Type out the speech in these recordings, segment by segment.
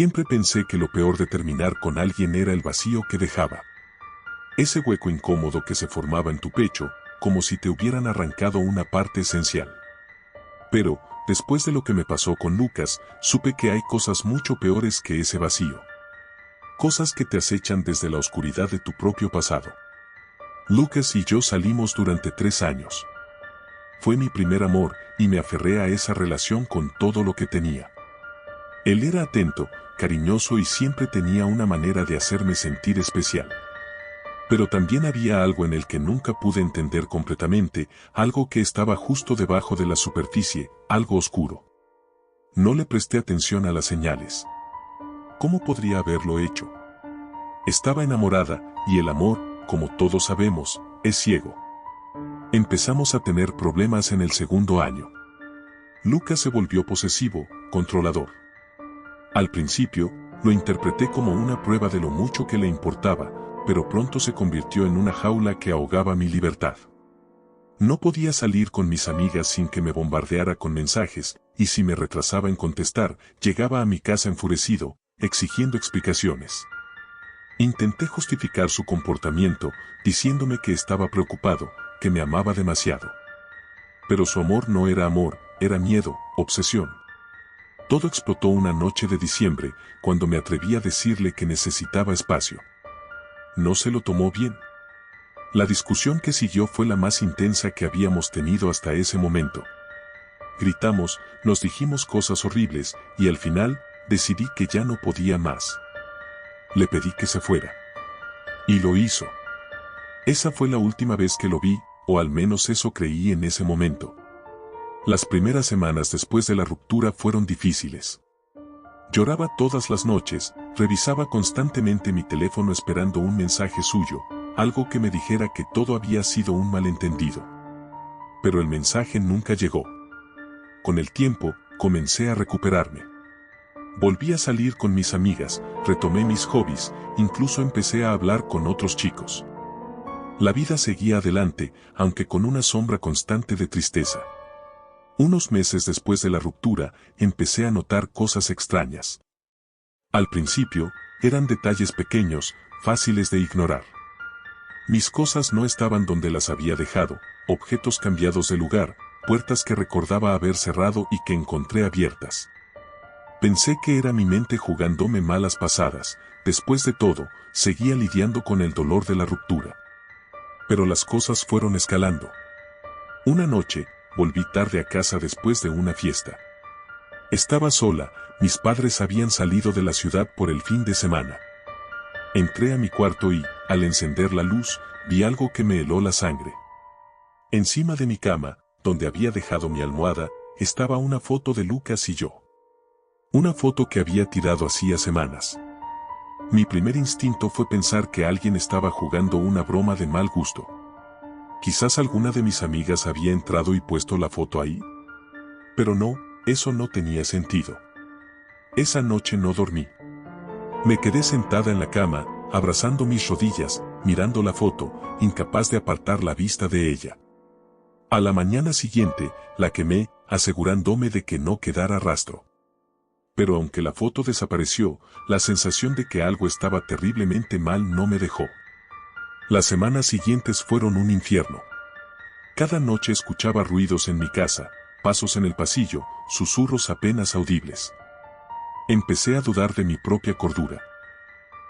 Siempre pensé que lo peor de terminar con alguien era el vacío que dejaba. Ese hueco incómodo que se formaba en tu pecho, como si te hubieran arrancado una parte esencial. Pero, después de lo que me pasó con Lucas, supe que hay cosas mucho peores que ese vacío. Cosas que te acechan desde la oscuridad de tu propio pasado. Lucas y yo salimos durante 3 años. Fue mi primer amor, y me aferré a esa relación con todo lo que tenía. Él era atento, cariñoso y siempre tenía una manera de hacerme sentir especial. Pero también había algo en el que nunca pude entender completamente, algo que estaba justo debajo de la superficie, algo oscuro. No le presté atención a las señales. ¿Cómo podría haberlo hecho? Estaba enamorada, y el amor, como todos sabemos, es ciego. Empezamos a tener problemas en el 2.º año. Lucas se volvió posesivo, controlador. Al principio, lo interpreté como una prueba de lo mucho que le importaba, pero pronto se convirtió en una jaula que ahogaba mi libertad. No podía salir con mis amigas sin que me bombardeara con mensajes, y si me retrasaba en contestar, llegaba a mi casa enfurecido, exigiendo explicaciones. Intenté justificar su comportamiento, diciéndome que estaba preocupado, que me amaba demasiado. Pero su amor no era amor, era miedo, obsesión. Todo explotó una noche de diciembre, cuando me atreví a decirle que necesitaba espacio. No se lo tomó bien. La discusión que siguió fue la más intensa que habíamos tenido hasta ese momento. Gritamos, nos dijimos cosas horribles, y al final, decidí que ya no podía más. Le pedí que se fuera. Y lo hizo. Esa fue la última vez que lo vi, o al menos eso creí en ese momento. Las primeras semanas después de la ruptura fueron difíciles. Lloraba todas las noches, revisaba constantemente mi teléfono esperando un mensaje suyo, algo que me dijera que todo había sido un malentendido. Pero el mensaje nunca llegó. Con el tiempo, comencé a recuperarme. Volví a salir con mis amigas, retomé mis hobbies, incluso empecé a hablar con otros chicos. La vida seguía adelante, aunque con una sombra constante de tristeza. Unos meses después de la ruptura, empecé a notar cosas extrañas. Al principio, eran detalles pequeños, fáciles de ignorar. Mis cosas no estaban donde las había dejado, objetos cambiados de lugar, puertas que recordaba haber cerrado y que encontré abiertas. Pensé que era mi mente jugándome malas pasadas, después de todo, seguía lidiando con el dolor de la ruptura. Pero las cosas fueron escalando. Una noche, volví tarde a casa después de una fiesta. Estaba sola, mis padres habían salido de la ciudad por el fin de semana. Entré a mi cuarto y, al encender la luz, vi algo que me heló la sangre. Encima de mi cama, donde había dejado mi almohada, estaba una foto de Lucas y yo. Una foto que había tirado hacía semanas. Mi primer instinto fue pensar que alguien estaba jugando una broma de mal gusto. Quizás alguna de mis amigas había entrado y puesto la foto ahí. Pero no, eso no tenía sentido. Esa noche no dormí. Me quedé sentada en la cama, abrazando mis rodillas, mirando la foto, incapaz de apartar la vista de ella. A la mañana siguiente, la quemé, asegurándome de que no quedara rastro. Pero aunque la foto desapareció, la sensación de que algo estaba terriblemente mal no me dejó. Las semanas siguientes fueron un infierno. Cada noche escuchaba ruidos en mi casa, pasos en el pasillo, susurros apenas audibles. Empecé a dudar de mi propia cordura.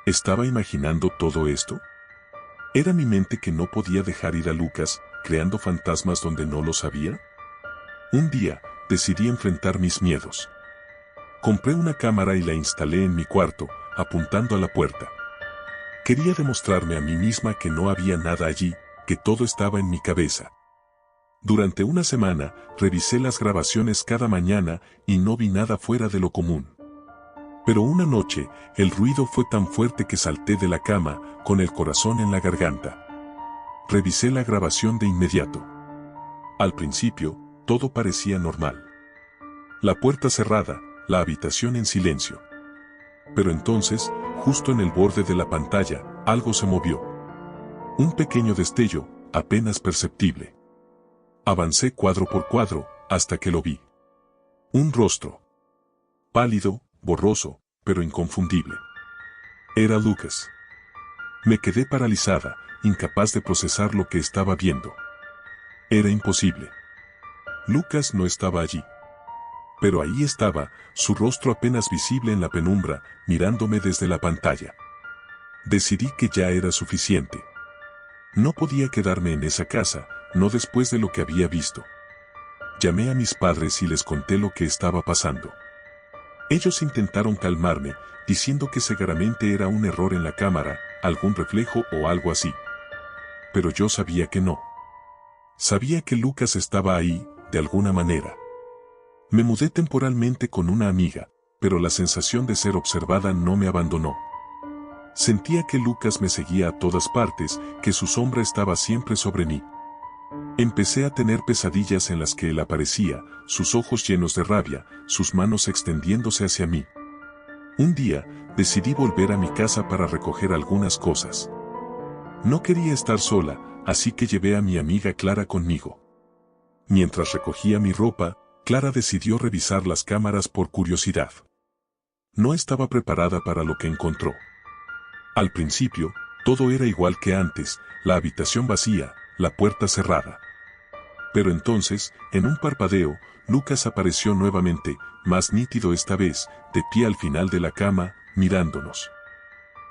¿Estaba imaginando todo esto? ¿Era mi mente que no podía dejar ir a Lucas, creando fantasmas donde no lo sabía? Un día, decidí enfrentar mis miedos. Compré una cámara y la instalé en mi cuarto, apuntando a la puerta. Quería demostrarme a mí misma que no había nada allí, que todo estaba en mi cabeza. Durante una semana, revisé las grabaciones cada mañana y no vi nada fuera de lo común. Pero una noche, el ruido fue tan fuerte que salté de la cama, con el corazón en la garganta. Revisé la grabación de inmediato. Al principio, todo parecía normal. La puerta cerrada, la habitación en silencio. Pero entonces, justo en el borde de la pantalla, algo se movió. Un pequeño destello, apenas perceptible. Avancé cuadro por cuadro, hasta que lo vi. Un rostro. Pálido, borroso, pero inconfundible. Era Lucas. Me quedé paralizada, incapaz de procesar lo que estaba viendo. Era imposible. Lucas no estaba allí. Pero ahí estaba, su rostro apenas visible en la penumbra, mirándome desde la pantalla. Decidí que ya era suficiente. No podía quedarme en esa casa, no después de lo que había visto. Llamé a mis padres y les conté lo que estaba pasando. Ellos intentaron calmarme, diciendo que seguramente era un error en la cámara, algún reflejo o algo así. Pero yo sabía que no. Sabía que Lucas estaba ahí, de alguna manera. Me mudé temporalmente con una amiga, pero la sensación de ser observada no me abandonó. Sentía que Lucas me seguía a todas partes, que su sombra estaba siempre sobre mí. Empecé a tener pesadillas en las que él aparecía, sus ojos llenos de rabia, sus manos extendiéndose hacia mí. Un día, decidí volver a mi casa para recoger algunas cosas. No quería estar sola, así que llevé a mi amiga Clara conmigo. Mientras recogía mi ropa, Clara decidió revisar las cámaras por curiosidad. No estaba preparada para lo que encontró. Al principio, todo era igual que antes, la habitación vacía, la puerta cerrada. Pero entonces, en un parpadeo, Lucas apareció nuevamente, más nítido esta vez, de pie al final de la cama, mirándonos.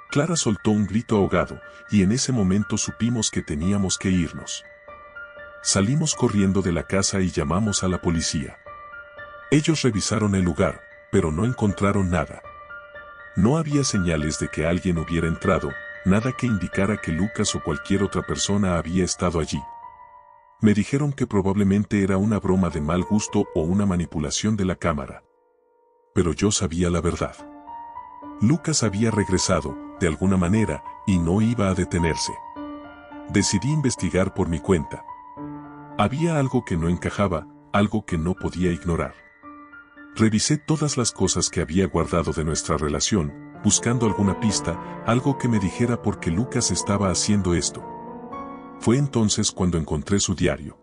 Clara soltó un grito ahogado, y en ese momento supimos que teníamos que irnos. Salimos corriendo de la casa y llamamos a la policía. Ellos revisaron el lugar, pero no encontraron nada. No había señales de que alguien hubiera entrado, nada que indicara que Lucas o cualquier otra persona había estado allí. Me dijeron que probablemente era una broma de mal gusto o una manipulación de la cámara. Pero yo sabía la verdad. Lucas había regresado, de alguna manera, y no iba a detenerse. Decidí investigar por mi cuenta. Había algo que no encajaba, algo que no podía ignorar. Revisé todas las cosas que había guardado de nuestra relación, buscando alguna pista, algo que me dijera por qué Lucas estaba haciendo esto. Fue entonces cuando encontré su diario.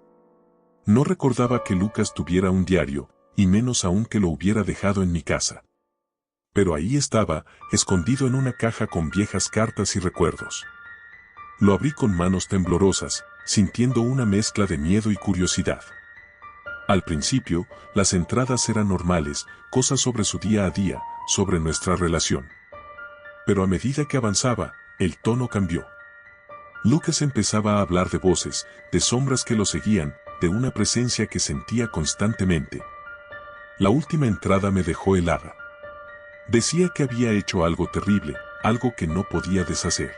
No recordaba que Lucas tuviera un diario, y menos aún que lo hubiera dejado en mi casa. Pero ahí estaba, escondido en una caja con viejas cartas y recuerdos. Lo abrí con manos temblorosas, sintiendo una mezcla de miedo y curiosidad. Al principio, las entradas eran normales, cosas sobre su día a día, sobre nuestra relación. Pero a medida que avanzaba, el tono cambió. Lucas empezaba a hablar de voces, de sombras que lo seguían, de una presencia que sentía constantemente. La última entrada me dejó helada. Decía que había hecho algo terrible, algo que no podía deshacer.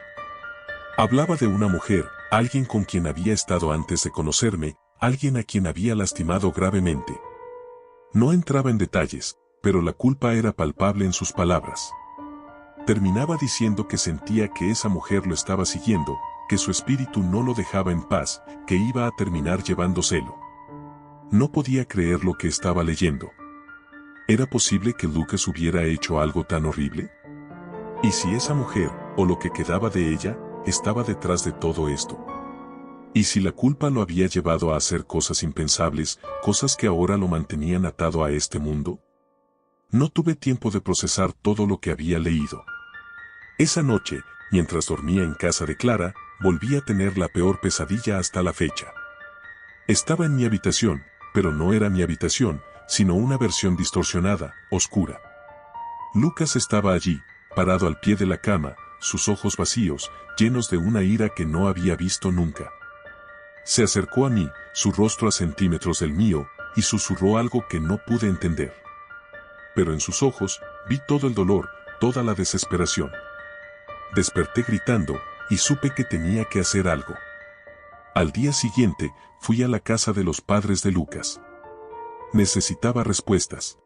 Hablaba de una mujer, alguien con quien había estado antes de conocerme, alguien a quien había lastimado gravemente. No entraba en detalles, pero la culpa era palpable en sus palabras. Terminaba diciendo que sentía que esa mujer lo estaba siguiendo, que su espíritu no lo dejaba en paz, que iba a terminar llevándoselo. No podía creer lo que estaba leyendo. ¿Era posible que Lucas hubiera hecho algo tan horrible? ¿Y si esa mujer, o lo que quedaba de ella, estaba detrás de todo esto? ¿Y si la culpa lo había llevado a hacer cosas impensables, cosas que ahora lo mantenían atado a este mundo? No tuve tiempo de procesar todo lo que había leído. Esa noche, mientras dormía en casa de Clara, volví a tener la peor pesadilla hasta la fecha. Estaba en mi habitación, pero no era mi habitación, sino una versión distorsionada, oscura. Lucas estaba allí, parado al pie de la cama, sus ojos vacíos, llenos de una ira que no había visto nunca. Se acercó a mí, su rostro a centímetros del mío, y susurró algo que no pude entender. Pero en sus ojos, vi todo el dolor, toda la desesperación. Desperté gritando, y supe que tenía que hacer algo. Al día siguiente, fui a la casa de los padres de Lucas. Necesitaba respuestas.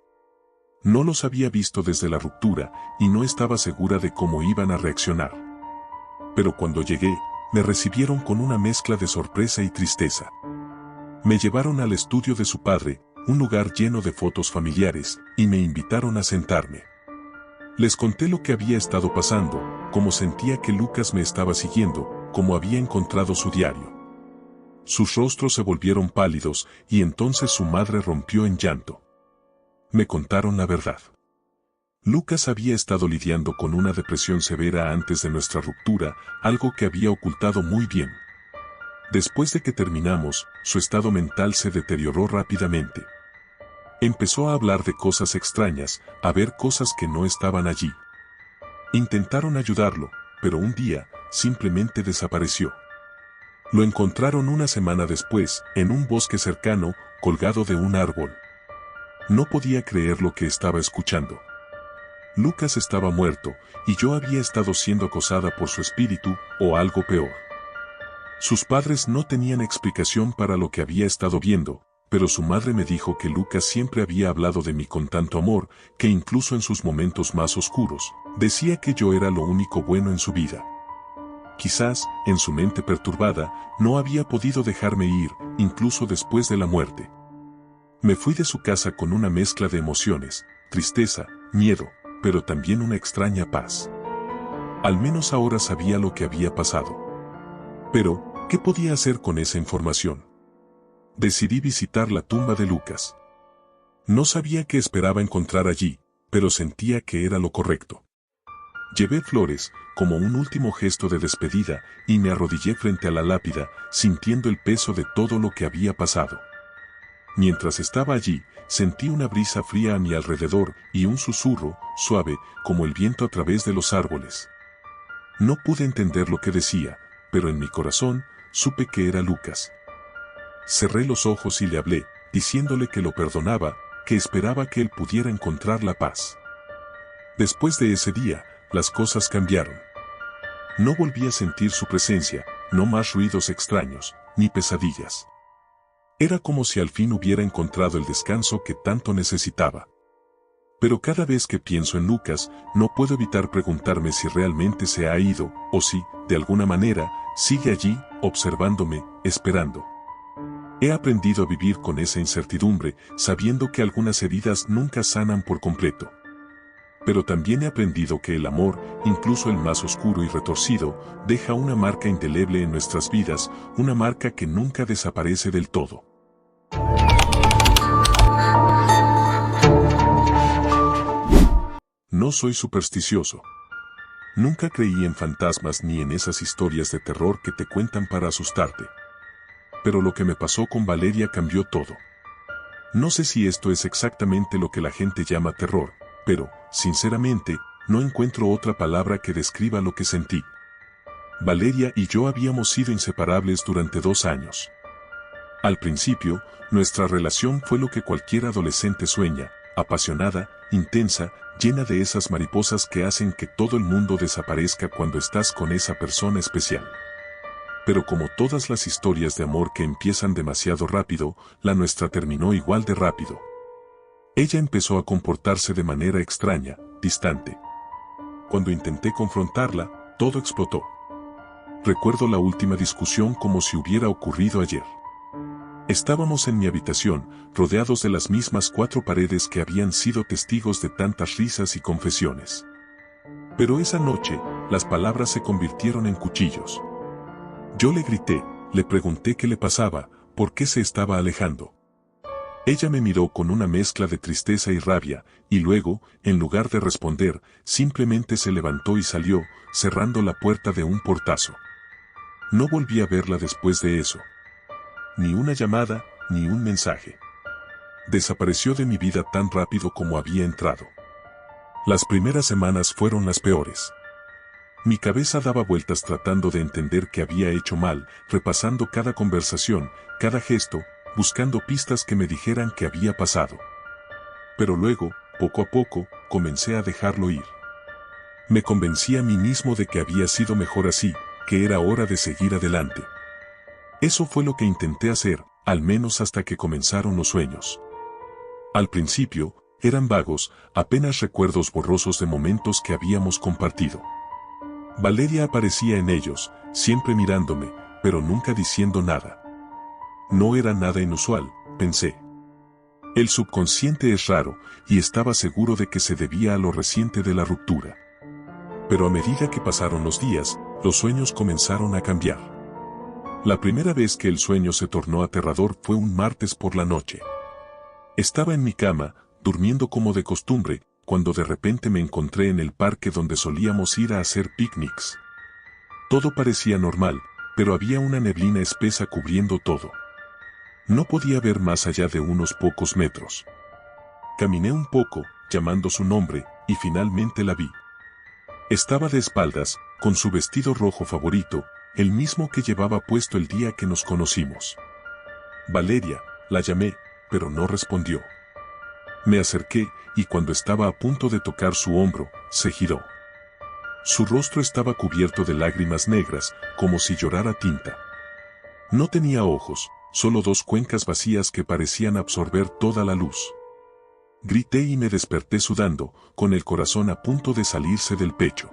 No los había visto desde la ruptura, y no estaba segura de cómo iban a reaccionar. Pero cuando llegué, me recibieron con una mezcla de sorpresa y tristeza. Me llevaron al estudio de su padre, un lugar lleno de fotos familiares, y me invitaron a sentarme. Les conté lo que había estado pasando, cómo sentía que Lucas me estaba siguiendo, cómo había encontrado su diario. Sus rostros se volvieron pálidos, y entonces su madre rompió en llanto. Me contaron la verdad. Lucas había estado lidiando con una depresión severa antes de nuestra ruptura, algo que había ocultado muy bien. Después de que terminamos, su estado mental se deterioró rápidamente. Empezó a hablar de cosas extrañas, a ver cosas que no estaban allí. Intentaron ayudarlo, pero un día, simplemente desapareció. Lo encontraron una semana después, en un bosque cercano, colgado de un árbol. No podía creer lo que estaba escuchando. Lucas estaba muerto, y yo había estado siendo acosada por su espíritu, o algo peor. Sus padres no tenían explicación para lo que había estado viendo, pero su madre me dijo que Lucas siempre había hablado de mí con tanto amor, que incluso en sus momentos más oscuros, decía que yo era lo único bueno en su vida. Quizás, en su mente perturbada, no había podido dejarme ir, incluso después de la muerte. Me fui de su casa con una mezcla de emociones, tristeza, miedo, pero también una extraña paz. Al menos ahora sabía lo que había pasado. Pero, ¿qué podía hacer con esa información? Decidí visitar la tumba de Lucas. No sabía qué esperaba encontrar allí, pero sentía que era lo correcto. Llevé flores, como un último gesto de despedida, y me arrodillé frente a la lápida, sintiendo el peso de todo lo que había pasado. Mientras estaba allí, sentí una brisa fría a mi alrededor y un susurro, suave, como el viento a través de los árboles. No pude entender lo que decía, pero en mi corazón, supe que era Lucas. Cerré los ojos y le hablé, diciéndole que lo perdonaba, que esperaba que él pudiera encontrar la paz. Después de ese día, las cosas cambiaron. No volví a sentir su presencia, no más ruidos extraños, ni pesadillas. Era como si al fin hubiera encontrado el descanso que tanto necesitaba. Pero cada vez que pienso en Lucas, no puedo evitar preguntarme si realmente se ha ido, o si, de alguna manera, sigue allí, observándome, esperando. He aprendido a vivir con esa incertidumbre, sabiendo que algunas heridas nunca sanan por completo. Pero también he aprendido que el amor, incluso el más oscuro y retorcido, deja una marca indeleble en nuestras vidas, una marca que nunca desaparece del todo. No soy supersticioso. Nunca creí en fantasmas ni en esas historias de terror que te cuentan para asustarte. Pero lo que me pasó con Valeria cambió todo. No sé si esto es exactamente lo que la gente llama terror, pero, sinceramente, no encuentro otra palabra que describa lo que sentí. Valeria y yo habíamos sido inseparables durante 2 años. Al principio, nuestra relación fue lo que cualquier adolescente sueña, apasionada, intensa, llena de esas mariposas que hacen que todo el mundo desaparezca cuando estás con esa persona especial. Pero como todas las historias de amor que empiezan demasiado rápido, la nuestra terminó igual de rápido. Ella empezó a comportarse de manera extraña, distante. Cuando intenté confrontarla, todo explotó. Recuerdo la última discusión como si hubiera ocurrido ayer. Estábamos en mi habitación, rodeados de las mismas 4 paredes que habían sido testigos de tantas risas y confesiones. Pero esa noche, las palabras se convirtieron en cuchillos. Yo le grité, le pregunté qué le pasaba, por qué se estaba alejando. Ella me miró con una mezcla de tristeza y rabia, y luego, en lugar de responder, simplemente se levantó y salió, cerrando la puerta de un portazo. No volví a verla después de eso. Ni una llamada, ni un mensaje. Desapareció de mi vida tan rápido como había entrado. Las primeras semanas fueron las peores. Mi cabeza daba vueltas tratando de entender qué había hecho mal, repasando cada conversación, cada gesto, buscando pistas que me dijeran qué había pasado. Pero luego, poco a poco, comencé a dejarlo ir. Me convencí a mí mismo de que había sido mejor así, que era hora de seguir adelante. Eso fue lo que intenté hacer, al menos hasta que comenzaron los sueños. Al principio, eran vagos, apenas recuerdos borrosos de momentos que habíamos compartido. Valeria aparecía en ellos, siempre mirándome, pero nunca diciendo nada. No era nada inusual, pensé. El subconsciente es raro, y estaba seguro de que se debía a lo reciente de la ruptura. Pero a medida que pasaron los días, los sueños comenzaron a cambiar. La primera vez que el sueño se tornó aterrador fue un martes por la noche. Estaba en mi cama, durmiendo como de costumbre, cuando de repente me encontré en el parque donde solíamos ir a hacer picnics. Todo parecía normal, pero había una neblina espesa cubriendo todo. No podía ver más allá de unos pocos metros. Caminé un poco, llamando su nombre, y finalmente la vi. Estaba de espaldas, con su vestido rojo favorito, el mismo que llevaba puesto el día que nos conocimos. Valeria, la llamé, pero no respondió. Me acerqué, y cuando estaba a punto de tocar su hombro, se giró. Su rostro estaba cubierto de lágrimas negras, como si llorara tinta. No tenía ojos, solo dos cuencas vacías que parecían absorber toda la luz. Grité y me desperté sudando, con el corazón a punto de salirse del pecho.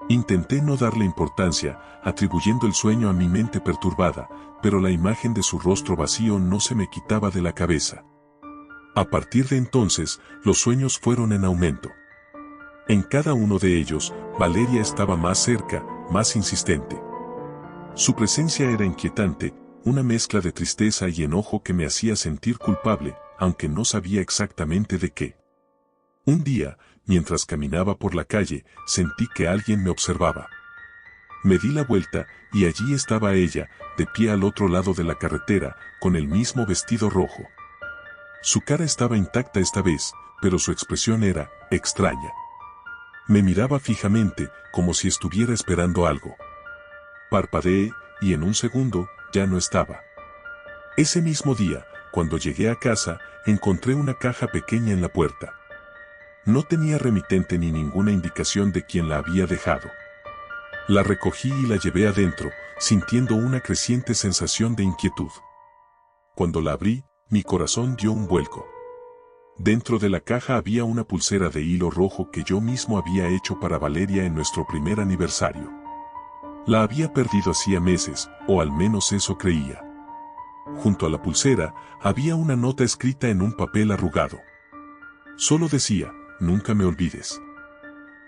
Intenté no darle importancia, atribuyendo el sueño a mi mente perturbada, pero la imagen de su rostro vacío no se me quitaba de la cabeza. A partir de entonces, los sueños fueron en aumento. En cada uno de ellos, Valeria estaba más cerca, más insistente. Su presencia era inquietante, una mezcla de tristeza y enojo que me hacía sentir culpable, aunque no sabía exactamente de qué. Un día, mientras caminaba por la calle, sentí que alguien me observaba. Me di la vuelta, y allí estaba ella, de pie al otro lado de la carretera, con el mismo vestido rojo. Su cara estaba intacta esta vez, pero su expresión era extraña. Me miraba fijamente, como si estuviera esperando algo. Parpadeé, y en un segundo, ya no estaba. Ese mismo día, cuando llegué a casa, encontré una caja pequeña en la puerta. No tenía remitente ni ninguna indicación de quién la había dejado. La recogí y la llevé adentro, sintiendo una creciente sensación de inquietud. Cuando la abrí, mi corazón dio un vuelco. Dentro de la caja había una pulsera de hilo rojo que yo mismo había hecho para Valeria en nuestro primer aniversario. La había perdido hacía meses, o al menos eso creía. Junto a la pulsera, había una nota escrita en un papel arrugado. Solo decía, nunca me olvides.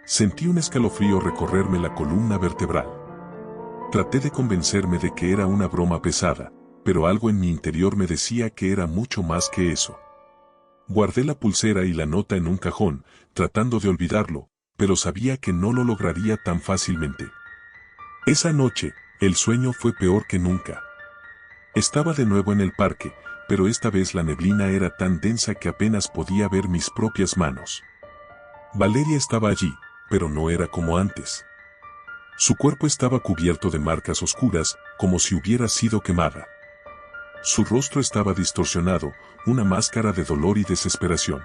Sentí un escalofrío recorrerme la columna vertebral. Traté de convencerme de que era una broma pesada, pero algo en mi interior me decía que era mucho más que eso. Guardé la pulsera y la nota en un cajón, tratando de olvidarlo, pero sabía que no lo lograría tan fácilmente. Esa noche, el sueño fue peor que nunca. Estaba de nuevo en el parque, pero esta vez la neblina era tan densa que apenas podía ver mis propias manos. Valeria estaba allí, pero no era como antes. Su cuerpo estaba cubierto de marcas oscuras, como si hubiera sido quemada. Su rostro estaba distorsionado, una máscara de dolor y desesperación.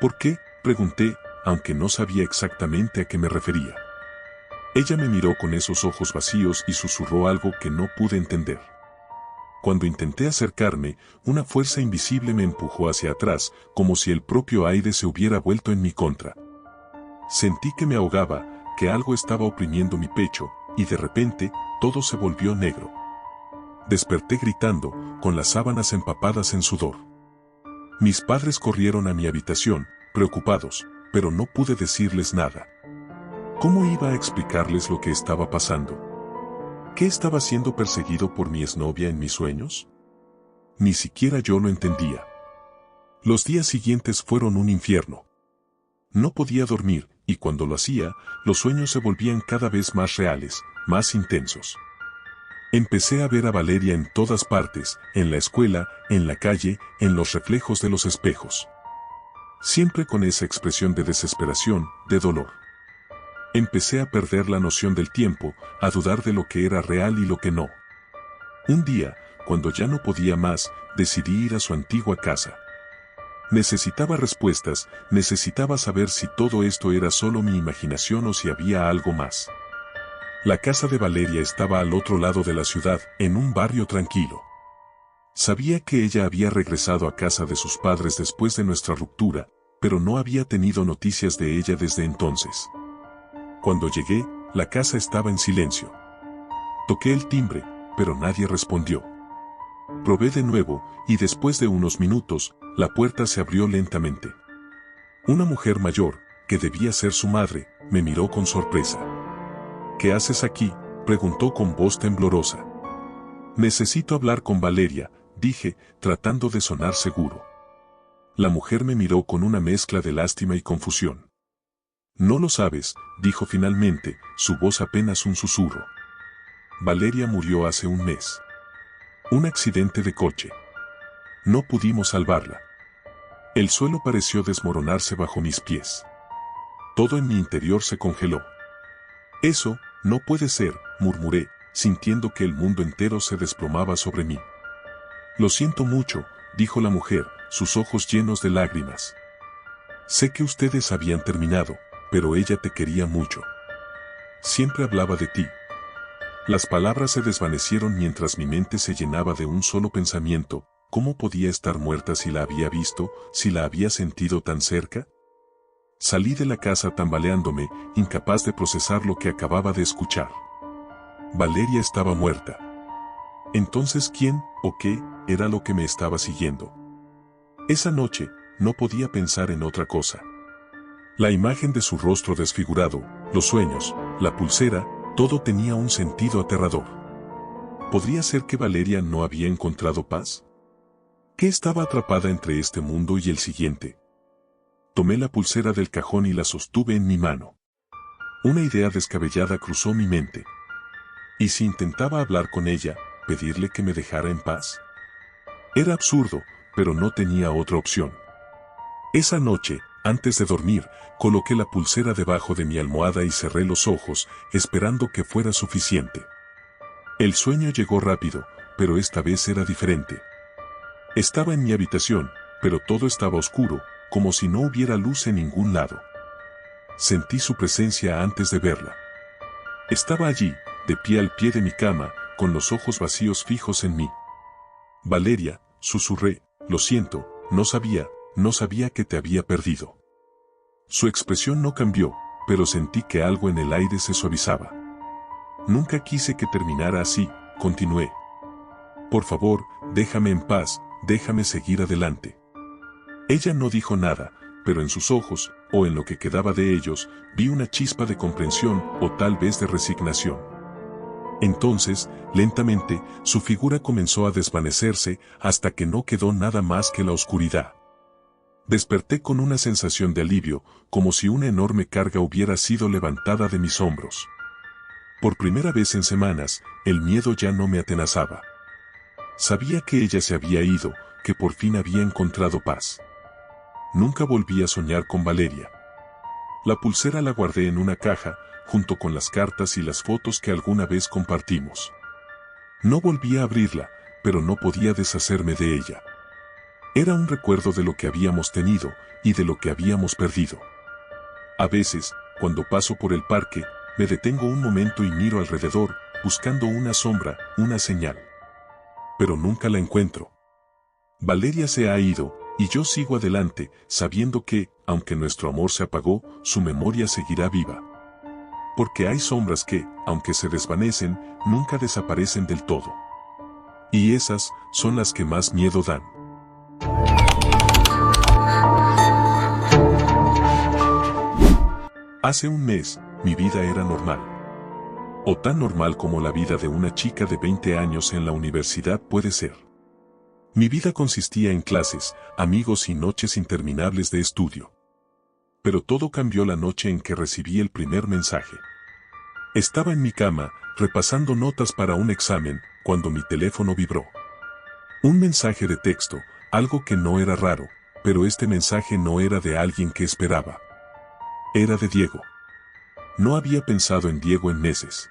¿Por qué?, pregunté, aunque no sabía exactamente a qué me refería. Ella me miró con esos ojos vacíos y susurró algo que no pude entender. Cuando intenté acercarme, una fuerza invisible me empujó hacia atrás, como si el propio aire se hubiera vuelto en mi contra. Sentí que me ahogaba, que algo estaba oprimiendo mi pecho, y de repente, todo se volvió negro. Desperté gritando, con las sábanas empapadas en sudor. Mis padres corrieron a mi habitación, preocupados, pero no pude decirles nada. ¿Cómo iba a explicarles lo que estaba pasando? ¿Qué estaba siendo perseguido por mi exnovia en mis sueños? Ni siquiera yo lo entendía. Los días siguientes fueron un infierno. No podía dormir, y cuando lo hacía, los sueños se volvían cada vez más reales, más intensos. Empecé a ver a Valeria en todas partes, en la escuela, en la calle, en los reflejos de los espejos. Siempre con esa expresión de desesperación, de dolor. Empecé a perder la noción del tiempo, a dudar de lo que era real y lo que no. Un día, cuando ya no podía más, decidí ir a su antigua casa. Necesitaba respuestas, necesitaba saber si todo esto era solo mi imaginación o si había algo más. La casa de Valeria estaba al otro lado de la ciudad, en un barrio tranquilo. Sabía que ella había regresado a casa de sus padres después de nuestra ruptura, pero no había tenido noticias de ella desde entonces. Cuando llegué, la casa estaba en silencio. Toqué el timbre, pero nadie respondió. Probé de nuevo, y después de unos minutos, la puerta se abrió lentamente. Una mujer mayor, que debía ser su madre, me miró con sorpresa. ¿Qué haces aquí?, preguntó con voz temblorosa. Necesito hablar con Valeria, dije, tratando de sonar seguro. La mujer me miró con una mezcla de lástima y confusión. No lo sabes, dijo finalmente, su voz apenas un susurro. Valeria murió hace un mes. Un accidente de coche. No pudimos salvarla. El suelo pareció desmoronarse bajo mis pies. Todo en mi interior se congeló. Eso, no puede ser, murmuré, sintiendo que el mundo entero se desplomaba sobre mí. Lo siento mucho, dijo la mujer, sus ojos llenos de lágrimas. Sé que ustedes habían terminado, pero ella te quería mucho. Siempre hablaba de ti. Las palabras se desvanecieron mientras mi mente se llenaba de un solo pensamiento: ¿cómo podía estar muerta si la había visto, si la había sentido tan cerca? Salí de la casa tambaleándome, incapaz de procesar lo que acababa de escuchar. Valeria estaba muerta. Entonces, ¿quién o qué era lo que me estaba siguiendo? Esa noche, no podía pensar en otra cosa. La imagen de su rostro desfigurado, los sueños, la pulsera, todo tenía un sentido aterrador. ¿Podría ser que Valeria no había encontrado paz? ¿Que estaba atrapada entre este mundo y el siguiente? Tomé la pulsera del cajón y la sostuve en mi mano. Una idea descabellada cruzó mi mente. ¿Y si intentaba hablar con ella, pedirle que me dejara en paz? Era absurdo, pero no tenía otra opción. Esa noche, antes de dormir, coloqué la pulsera debajo de mi almohada y cerré los ojos, esperando que fuera suficiente. El sueño llegó rápido, pero esta vez era diferente. Estaba en mi habitación, pero todo estaba oscuro, como si no hubiera luz en ningún lado. Sentí su presencia antes de verla. Estaba allí, de pie al pie de mi cama, con los ojos vacíos fijos en mí. Valeria, susurré, lo siento, no sabía que te había perdido. Su expresión no cambió, pero sentí que algo en el aire se suavizaba. Nunca quise que terminara así, continué. Por favor, déjame en paz, déjame seguir adelante. Ella no dijo nada, pero en sus ojos, o en lo que quedaba de ellos, vi una chispa de comprensión o tal vez de resignación. Entonces, lentamente, su figura comenzó a desvanecerse hasta que no quedó nada más que la oscuridad. Desperté con una sensación de alivio, como si una enorme carga hubiera sido levantada de mis hombros. Por primera vez en semanas, el miedo ya no me atenazaba. Sabía que ella se había ido, que por fin había encontrado paz. Nunca volví a soñar con Valeria. La pulsera la guardé en una caja, junto con las cartas y las fotos que alguna vez compartimos. No volví a abrirla, pero no podía deshacerme de ella. Era un recuerdo de lo que habíamos tenido, y de lo que habíamos perdido. A veces, cuando paso por el parque, me detengo un momento y miro alrededor, buscando una sombra, una señal. Pero nunca la encuentro. Valeria se ha ido, y yo sigo adelante, sabiendo que, aunque nuestro amor se apagó, su memoria seguirá viva. Porque hay sombras que, aunque se desvanecen, nunca desaparecen del todo. Y esas son las que más miedo dan. Hace un mes, mi vida era normal. O tan normal como la vida de una chica de 20 años en la universidad puede ser. Mi vida consistía en clases, amigos y noches interminables de estudio. Pero todo cambió la noche en que recibí el primer mensaje. Estaba en mi cama, repasando notas para un examen, cuando mi teléfono vibró. Un mensaje de texto, algo que no era raro, pero este mensaje no era de alguien que esperaba. Era de Diego. No había pensado en Diego en meses.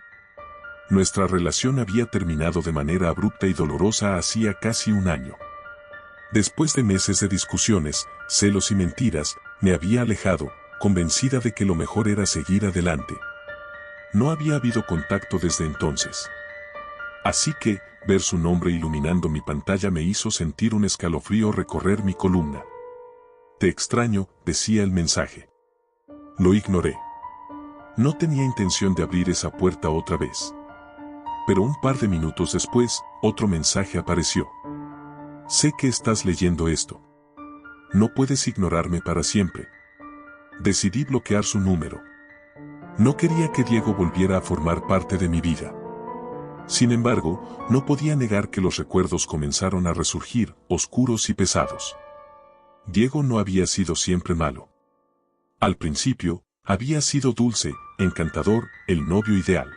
Nuestra relación había terminado de manera abrupta y dolorosa hacía casi un año. Después de meses de discusiones, celos y mentiras, me había alejado, convencida de que lo mejor era seguir adelante. No había habido contacto desde entonces. Así que, ver su nombre iluminando mi pantalla me hizo sentir un escalofrío recorrer mi columna. Te extraño, decía el mensaje. Lo ignoré. No tenía intención de abrir esa puerta otra vez. Pero un par de minutos después, otro mensaje apareció. Sé que estás leyendo esto. No puedes ignorarme para siempre. Decidí bloquear su número. No quería que Diego volviera a formar parte de mi vida. Sin embargo, no podía negar que los recuerdos comenzaron a resurgir, oscuros y pesados. Diego no había sido siempre malo. Al principio, había sido dulce, encantador, el novio ideal.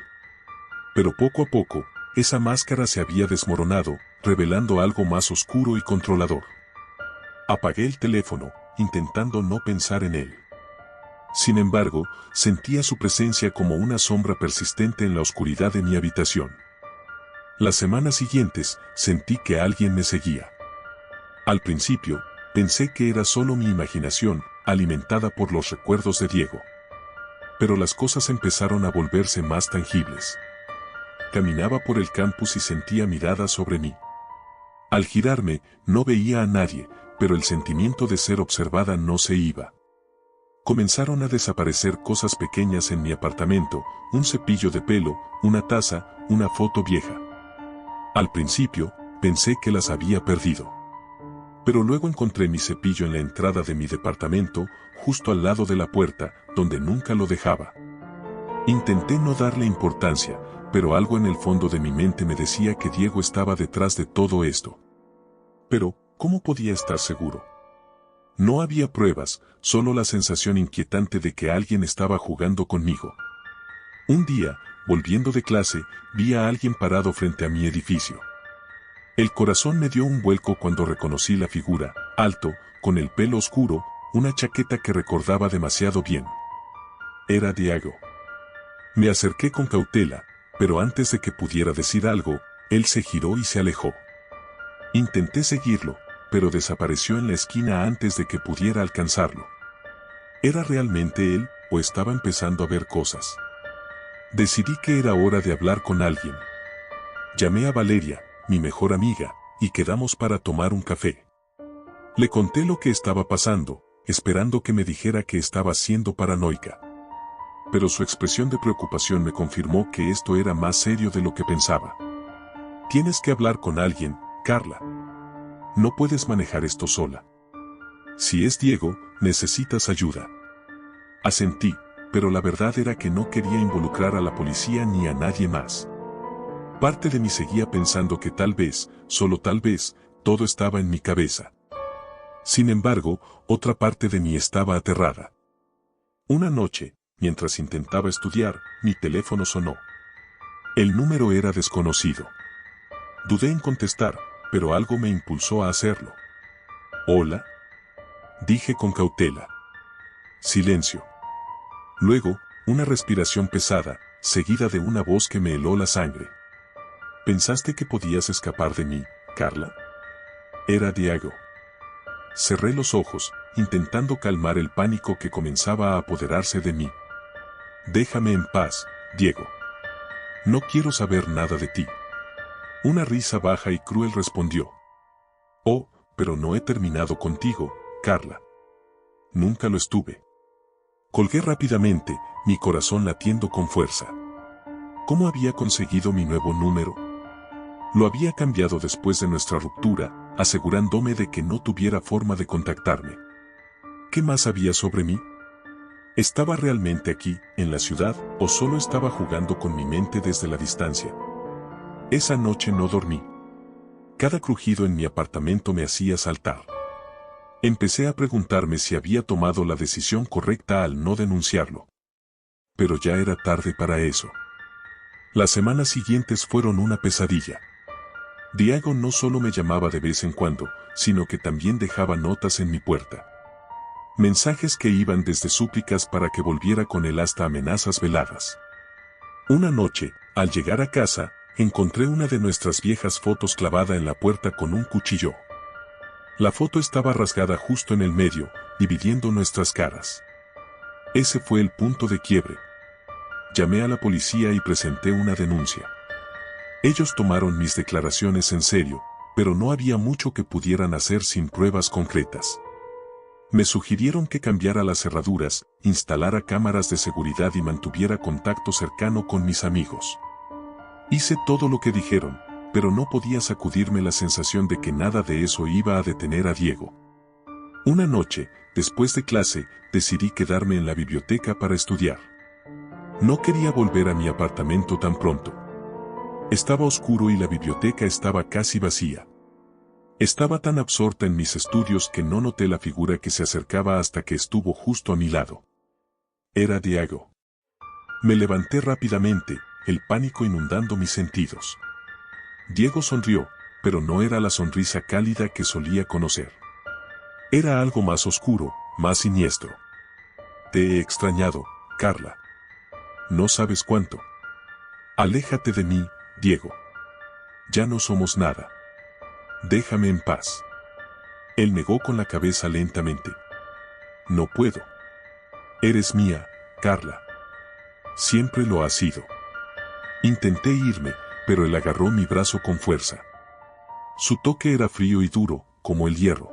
Pero poco a poco, esa máscara se había desmoronado, revelando algo más oscuro y controlador. Apagué el teléfono, intentando no pensar en él. Sin embargo, sentía su presencia como una sombra persistente en la oscuridad de mi habitación. Las semanas siguientes, sentí que alguien me seguía. Al principio, pensé que era solo mi imaginación, alimentada por los recuerdos de Diego. Pero las cosas empezaron a volverse más tangibles. Caminaba por el campus y sentía miradas sobre mí. Al girarme, no veía a nadie, pero el sentimiento de ser observada no se iba. Comenzaron a desaparecer cosas pequeñas en mi apartamento, un cepillo de pelo, una taza, una foto vieja. Al principio, pensé que las había perdido. Pero luego encontré mi cepillo en la entrada de mi departamento, justo al lado de la puerta, donde nunca lo dejaba. Intenté no darle importancia, pero algo en el fondo de mi mente me decía que Diego estaba detrás de todo esto. Pero, ¿cómo podía estar seguro? No había pruebas, solo la sensación inquietante de que alguien estaba jugando conmigo. Un día, volviendo de clase, vi a alguien parado frente a mi edificio. El corazón me dio un vuelco cuando reconocí la figura, alto, con el pelo oscuro, una chaqueta que recordaba demasiado bien. Era Diego. Me acerqué con cautela, pero antes de que pudiera decir algo, él se giró y se alejó. Intenté seguirlo, pero desapareció en la esquina antes de que pudiera alcanzarlo. ¿Era realmente él, o estaba empezando a ver cosas? Decidí que era hora de hablar con alguien. Llamé a Valeria, mi mejor amiga, y quedamos para tomar un café. Le conté lo que estaba pasando, esperando que me dijera que estaba siendo paranoica. Pero su expresión de preocupación me confirmó que esto era más serio de lo que pensaba. Tienes que hablar con alguien, Carla. No puedes manejar esto sola. Si es Diego, necesitas ayuda. Asentí, pero la verdad era que no quería involucrar a la policía ni a nadie más. Parte de mí seguía pensando que tal vez, solo tal vez, todo estaba en mi cabeza. Sin embargo, otra parte de mí estaba aterrada. Una noche, mientras intentaba estudiar, mi teléfono sonó. El número era desconocido. Dudé en contestar, pero algo me impulsó a hacerlo. «¿Hola?», dije con cautela. Silencio. Luego, una respiración pesada, seguida de una voz que me heló la sangre. «¿Pensaste que podías escapar de mí, Carla?». Era Diego. Cerré los ojos, intentando calmar el pánico que comenzaba a apoderarse de mí. «Déjame en paz, Diego. No quiero saber nada de ti». Una risa baja y cruel respondió. «Oh, pero no he terminado contigo, Carla». «Nunca lo estuve». Colgué rápidamente, mi corazón latiendo con fuerza. ¿Cómo había conseguido mi nuevo número? Lo había cambiado después de nuestra ruptura, asegurándome de que no tuviera forma de contactarme. ¿Qué más sabía sobre mí? ¿Estaba realmente aquí, en la ciudad, o solo estaba jugando con mi mente desde la distancia? Esa noche no dormí. Cada crujido en mi apartamento me hacía saltar. Empecé a preguntarme si había tomado la decisión correcta al no denunciarlo. Pero ya era tarde para eso. Las semanas siguientes fueron una pesadilla. Diego no solo me llamaba de vez en cuando, sino que también dejaba notas en mi puerta. Mensajes que iban desde súplicas para que volviera con él hasta amenazas veladas. Una noche, al llegar a casa, encontré una de nuestras viejas fotos clavada en la puerta con un cuchillo. La foto estaba rasgada justo en el medio, dividiendo nuestras caras. Ese fue el punto de quiebre. Llamé a la policía y presenté una denuncia. Ellos tomaron mis declaraciones en serio, pero no había mucho que pudieran hacer sin pruebas concretas. Me sugirieron que cambiara las cerraduras, instalara cámaras de seguridad y mantuviera contacto cercano con mis amigos. Hice todo lo que dijeron, pero no podía sacudirme la sensación de que nada de eso iba a detener a Diego. Una noche, después de clase, decidí quedarme en la biblioteca para estudiar. No quería volver a mi apartamento tan pronto. Estaba oscuro y la biblioteca estaba casi vacía. Estaba tan absorta en mis estudios que no noté la figura que se acercaba hasta que estuvo justo a mi lado. Era Diego. Me levanté rápidamente, el pánico inundando mis sentidos. Diego sonrió, pero no era la sonrisa cálida que solía conocer. Era algo más oscuro, más siniestro. Te he extrañado, Carla. No sabes cuánto. Aléjate de mí, Diego. Ya no somos nada. Déjame en paz. Él negó con la cabeza lentamente. No puedo. Eres mía, Carla. Siempre lo has sido. Intenté irme, pero él agarró mi brazo con fuerza. Su toque era frío y duro, como el hierro.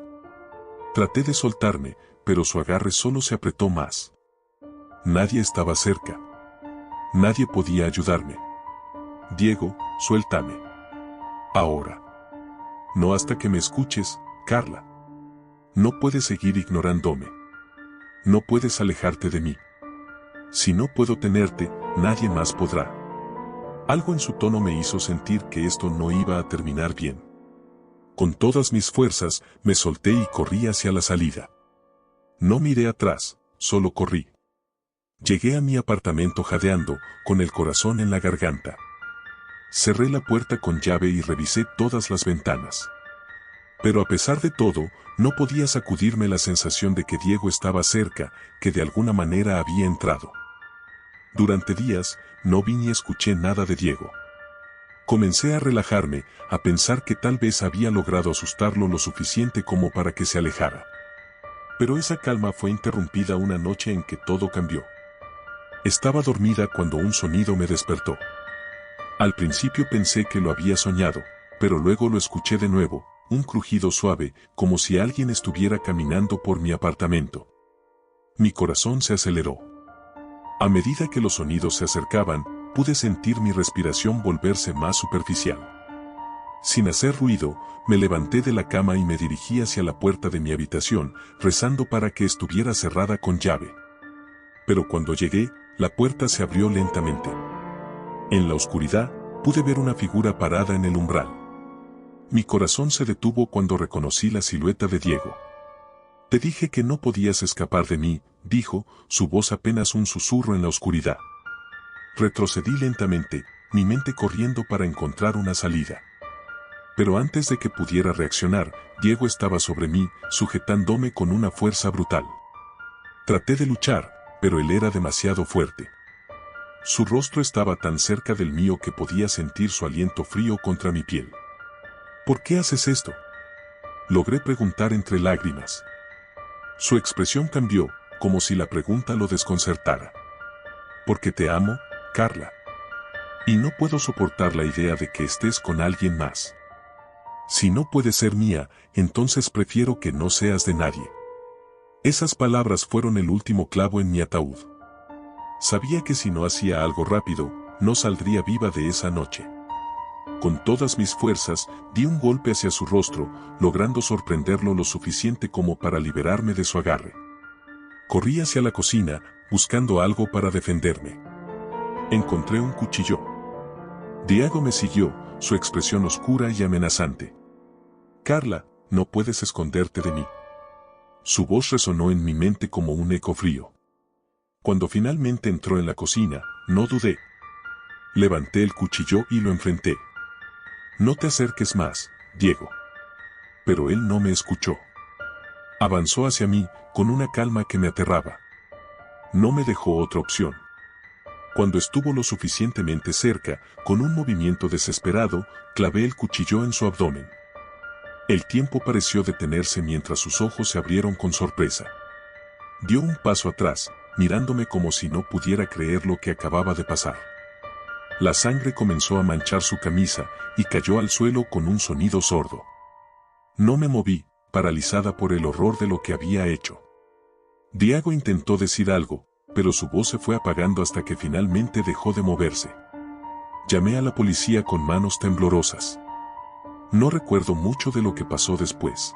Traté de soltarme, pero su agarre solo se apretó más. Nadie estaba cerca. Nadie podía ayudarme. Diego, suéltame. Ahora. No hasta que me escuches, Carla. No puedes seguir ignorándome. No puedes alejarte de mí. Si no puedo tenerte, nadie más podrá. Algo en su tono me hizo sentir que esto no iba a terminar bien. Con todas mis fuerzas, me solté y corrí hacia la salida. No miré atrás, solo corrí. Llegué a mi apartamento jadeando, con el corazón en la garganta. Cerré la puerta con llave y revisé todas las ventanas. Pero a pesar de todo, no podía sacudirme la sensación de que Diego estaba cerca, que de alguna manera había entrado. Durante días, no vi ni escuché nada de Diego. Comencé a relajarme, a pensar que tal vez había logrado asustarlo lo suficiente como para que se alejara. Pero esa calma fue interrumpida una noche en que todo cambió. Estaba dormida cuando un sonido me despertó. Al principio pensé que lo había soñado, pero luego lo escuché de nuevo, un crujido suave, como si alguien estuviera caminando por mi apartamento. Mi corazón se aceleró. A medida que los sonidos se acercaban, pude sentir mi respiración volverse más superficial. Sin hacer ruido, me levanté de la cama y me dirigí hacia la puerta de mi habitación, rezando para que estuviera cerrada con llave. Pero cuando llegué, la puerta se abrió lentamente. En la oscuridad, pude ver una figura parada en el umbral. Mi corazón se detuvo cuando reconocí la silueta de Diego. Te dije que no podías escapar de mí, dijo, su voz apenas un susurro en la oscuridad. Retrocedí lentamente, mi mente corriendo para encontrar una salida. Pero antes de que pudiera reaccionar, Diego estaba sobre mí, sujetándome con una fuerza brutal. Traté de luchar, pero él era demasiado fuerte. Su rostro estaba tan cerca del mío que podía sentir su aliento frío contra mi piel. ¿Por qué haces esto?, logré preguntar entre lágrimas. Su expresión cambió, como si la pregunta lo desconcertara. Porque te amo, Carla. Y no puedo soportar la idea de que estés con alguien más. Si no puedes ser mía, entonces prefiero que no seas de nadie. Esas palabras fueron el último clavo en mi ataúd. Sabía que si no hacía algo rápido, no saldría viva de esa noche. Con todas mis fuerzas, di un golpe hacia su rostro, logrando sorprenderlo lo suficiente como para liberarme de su agarre. Corrí hacia la cocina, buscando algo para defenderme. Encontré un cuchillo. Diego me siguió, su expresión oscura y amenazante. Carla, no puedes esconderte de mí. Su voz resonó en mi mente como un eco frío. Cuando finalmente entró en la cocina, no dudé. Levanté el cuchillo y lo enfrenté. No te acerques más, Diego. Pero él no me escuchó. Avanzó hacia mí, con una calma que me aterraba. No me dejó otra opción. Cuando estuvo lo suficientemente cerca, con un movimiento desesperado, clavé el cuchillo en su abdomen. El tiempo pareció detenerse mientras sus ojos se abrieron con sorpresa. Dio un paso atrás, mirándome como si no pudiera creer lo que acababa de pasar. La sangre comenzó a manchar su camisa y cayó al suelo con un sonido sordo. No me moví, paralizada por el horror de lo que había hecho. Diego intentó decir algo, pero su voz se fue apagando hasta que finalmente dejó de moverse. Llamé a la policía con manos temblorosas. No recuerdo mucho de lo que pasó después.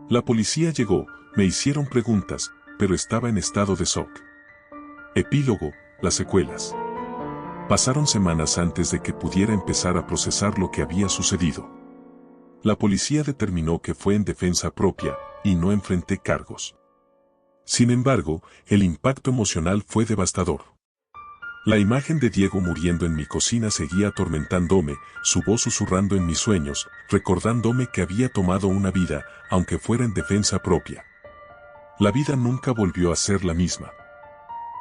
La policía llegó, me hicieron preguntas, pero estaba en estado de shock. Epílogo, las secuelas. Pasaron semanas antes de que pudiera empezar a procesar lo que había sucedido. La policía determinó que fue en defensa propia, y no enfrenté cargos. Sin embargo, el impacto emocional fue devastador. La imagen de Diego muriendo en mi cocina seguía atormentándome, su voz susurrando en mis sueños, recordándome que había tomado una vida, aunque fuera en defensa propia. La vida nunca volvió a ser la misma.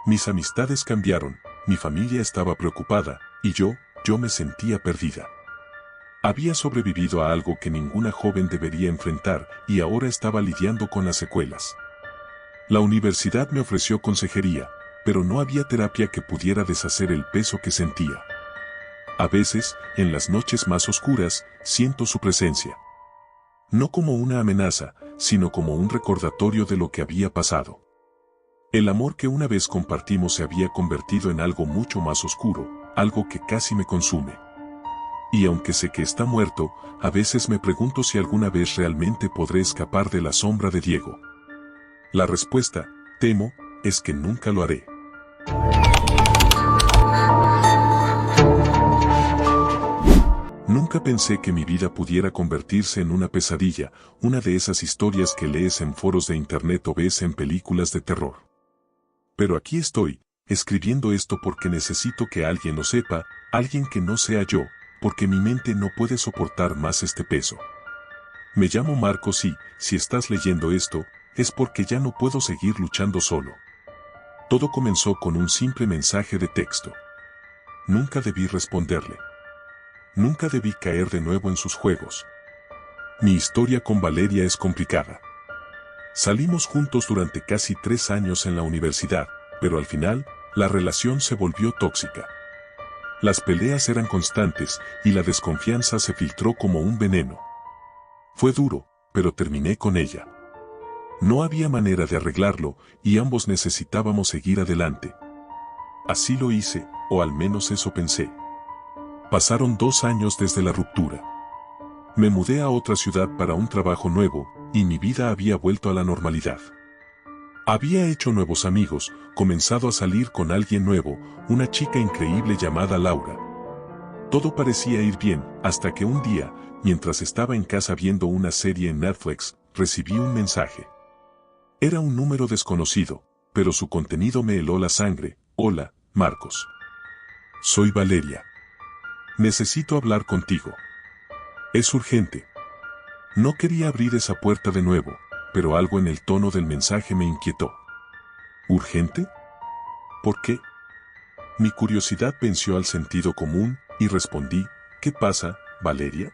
Mis amistades cambiaron, mi familia estaba preocupada, y yo me sentía perdida. Había sobrevivido a algo que ninguna joven debería enfrentar, y ahora estaba lidiando con las secuelas. La universidad me ofreció consejería, pero no había terapia que pudiera deshacer el peso que sentía. A veces, en las noches más oscuras, siento su presencia. No como una amenaza, sino como un recordatorio de lo que había pasado. El amor que una vez compartimos se había convertido en algo mucho más oscuro, algo que casi me consume. Y aunque sé que está muerto, a veces me pregunto si alguna vez realmente podré escapar de la sombra de Diego. La respuesta, temo, es que nunca lo haré. Nunca pensé que mi vida pudiera convertirse en una pesadilla, una de esas historias que lees en foros de internet o ves en películas de terror. Pero aquí estoy, escribiendo esto porque necesito que alguien lo sepa, alguien que no sea yo, porque mi mente no puede soportar más este peso. Me llamo Marcos y, si estás leyendo esto, es porque ya no puedo seguir luchando solo. Todo comenzó con un simple mensaje de texto. Nunca debí responderle. Nunca debí caer de nuevo en sus juegos. Mi historia con Valeria es complicada. Salimos juntos durante casi 3 años en la universidad, pero al final, la relación se volvió tóxica. Las peleas eran constantes y la desconfianza se filtró como un veneno. Fue duro, pero terminé con ella. No había manera de arreglarlo y ambos necesitábamos seguir adelante. Así lo hice, o al menos eso pensé. Pasaron 2 años desde la ruptura. Me mudé a otra ciudad para un trabajo nuevo, y mi vida había vuelto a la normalidad. Había hecho nuevos amigos, comenzado a salir con alguien nuevo, una chica increíble llamada Laura. Todo parecía ir bien, hasta que un día, mientras estaba en casa viendo una serie en Netflix, recibí un mensaje. Era un número desconocido, pero su contenido me heló la sangre. Hola, Marcos. Soy Valeria. Necesito hablar contigo. Es urgente. No quería abrir esa puerta de nuevo, pero algo en el tono del mensaje me inquietó. ¿Urgente? ¿Por qué? Mi curiosidad venció al sentido común, y respondí, ¿qué pasa, Valeria?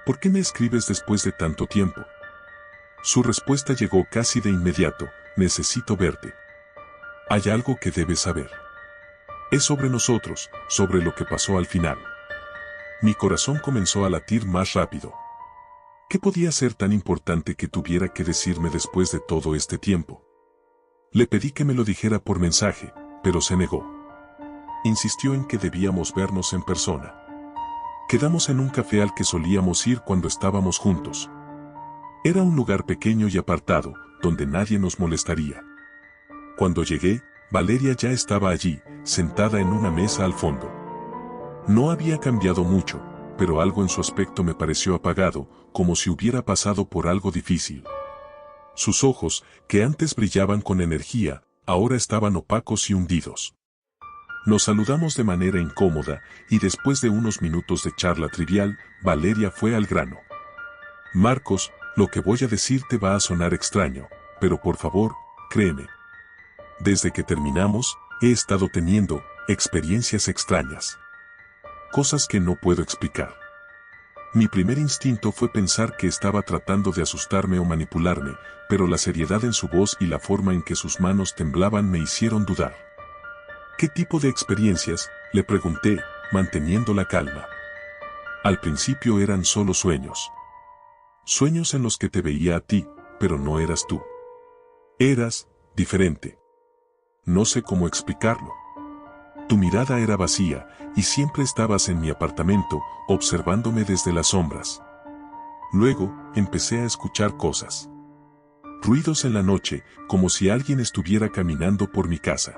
¿Por qué me escribes después de tanto tiempo? Su respuesta llegó casi de inmediato, necesito verte. Hay algo que debes saber. Es sobre nosotros, sobre lo que pasó al final. Mi corazón comenzó a latir más rápido. ¿Qué podía ser tan importante que tuviera que decirme después de todo este tiempo? Le pedí que me lo dijera por mensaje, pero se negó. Insistió en que debíamos vernos en persona. Quedamos en un café al que solíamos ir cuando estábamos juntos. Era un lugar pequeño y apartado, donde nadie nos molestaría. Cuando llegué, Valeria ya estaba allí, sentada en una mesa al fondo. No había cambiado mucho, pero algo en su aspecto me pareció apagado, como si hubiera pasado por algo difícil. Sus ojos, que antes brillaban con energía, ahora estaban opacos y hundidos. Nos saludamos de manera incómoda, y después de unos minutos de charla trivial, Valeria fue al grano. Marcos, lo que voy a decirte va a sonar extraño, pero por favor, créeme. Desde que terminamos, he estado teniendo experiencias extrañas. Cosas que no puedo explicar. Mi primer instinto fue pensar que estaba tratando de asustarme o manipularme, pero la seriedad en su voz y la forma en que sus manos temblaban me hicieron dudar. ¿Qué tipo de experiencias?, le pregunté, manteniendo la calma. Al principio eran solo sueños. Sueños en los que te veía a ti, pero no eras tú. Eras diferente. No sé cómo explicarlo. Tu mirada era vacía, y siempre estabas en mi apartamento, observándome desde las sombras. Luego, empecé a escuchar cosas. Ruidos en la noche, como si alguien estuviera caminando por mi casa.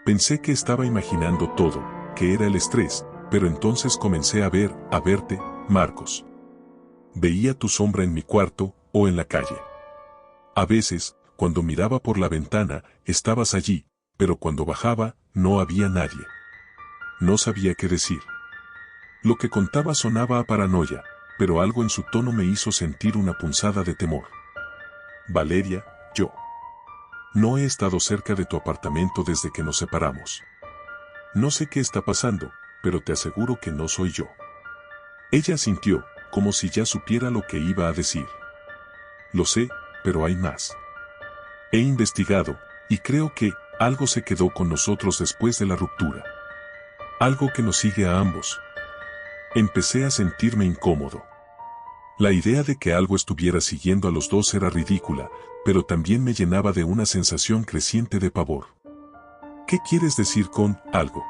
Pensé que estaba imaginando todo, que era el estrés, pero entonces comencé a verte, Marcos. veía tu sombra en mi cuarto o en la calle. A veces, cuando miraba por la ventana, estabas allí, pero cuando bajaba, no había nadie. No sabía qué decir. Lo que contaba sonaba a paranoia, pero algo en su tono me hizo sentir una punzada de temor. Valeria, yo no he estado cerca de tu apartamento desde que nos separamos. No sé qué está pasando, pero te aseguro que no soy yo. Ella asintió, como si ya supiera lo que iba a decir. Lo sé, pero hay más. He investigado, y creo que algo se quedó con nosotros después de la ruptura. Algo que nos sigue a ambos. Empecé a sentirme incómodo. La idea de que algo estuviera siguiendo a los dos era ridícula, pero también me llenaba de una sensación creciente de pavor. ¿Qué quieres decir con algo?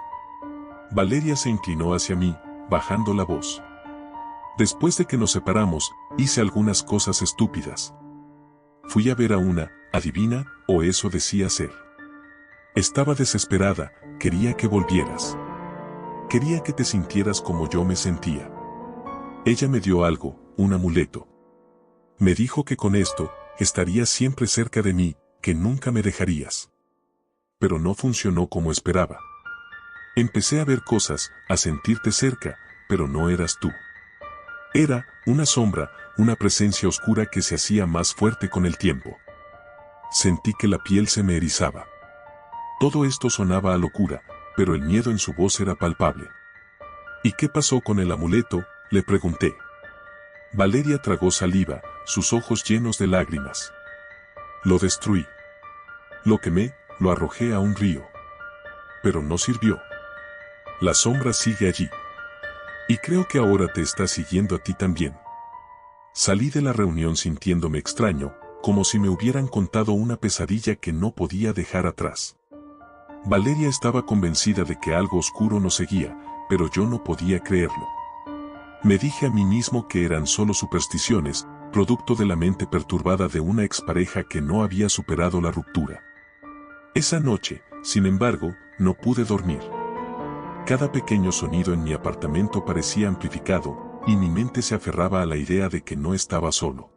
Valeria se inclinó hacia mí, bajando la voz. Después de que nos separamos, hice algunas cosas estúpidas. Fui a ver a una adivina, o eso decía ser. Estaba desesperada, quería que volvieras. Quería que te sintieras como yo me sentía. Ella me dio algo, un amuleto. Me dijo que con esto, estarías siempre cerca de mí, que nunca me dejarías. Pero no funcionó como esperaba. Empecé a ver cosas, a sentirte cerca, pero no eras tú. Era una sombra, una presencia oscura que se hacía más fuerte con el tiempo. Sentí que la piel se me erizaba. Todo esto sonaba a locura, pero el miedo en su voz era palpable. ¿Y qué pasó con el amuleto?, le pregunté. Valeria tragó saliva, sus ojos llenos de lágrimas. Lo destruí. Lo quemé, lo arrojé a un río. Pero no sirvió. La sombra sigue allí. Y creo que ahora te está siguiendo a ti también. Salí de la reunión sintiéndome extraño, como si me hubieran contado una pesadilla que no podía dejar atrás. Valeria estaba convencida de que algo oscuro nos seguía, pero yo no podía creerlo. Me dije a mí mismo que eran solo supersticiones, producto de la mente perturbada de una expareja que no había superado la ruptura. Esa noche, sin embargo, no pude dormir. Cada pequeño sonido en mi apartamento parecía amplificado, y mi mente se aferraba a la idea de que no estaba solo.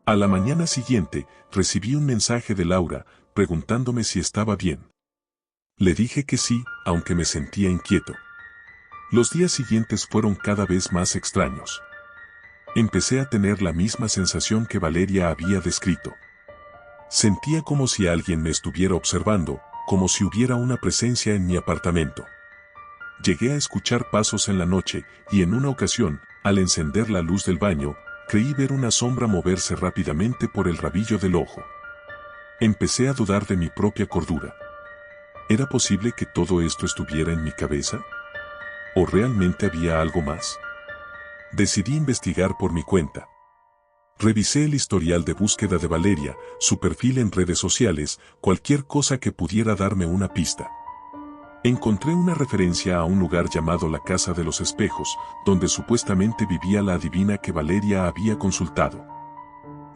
A la mañana siguiente, recibí un mensaje de Laura, preguntándome si estaba bien. Le dije que sí, aunque me sentía inquieto. Los días siguientes fueron cada vez más extraños. Empecé a tener la misma sensación que Valeria había descrito. Sentía como si alguien me estuviera observando, como si hubiera una presencia en mi apartamento. Llegué a escuchar pasos en la noche, y en una ocasión, al encender la luz del baño, creí ver una sombra moverse rápidamente por el rabillo del ojo. Empecé a dudar de mi propia cordura. ¿Era posible que todo esto estuviera en mi cabeza? ¿O realmente había algo más? Decidí investigar por mi cuenta. Revisé el historial de búsqueda de Valeria, su perfil en redes sociales, cualquier cosa que pudiera darme una pista. Encontré una referencia a un lugar llamado la Casa de los Espejos, donde supuestamente vivía la adivina que Valeria había consultado.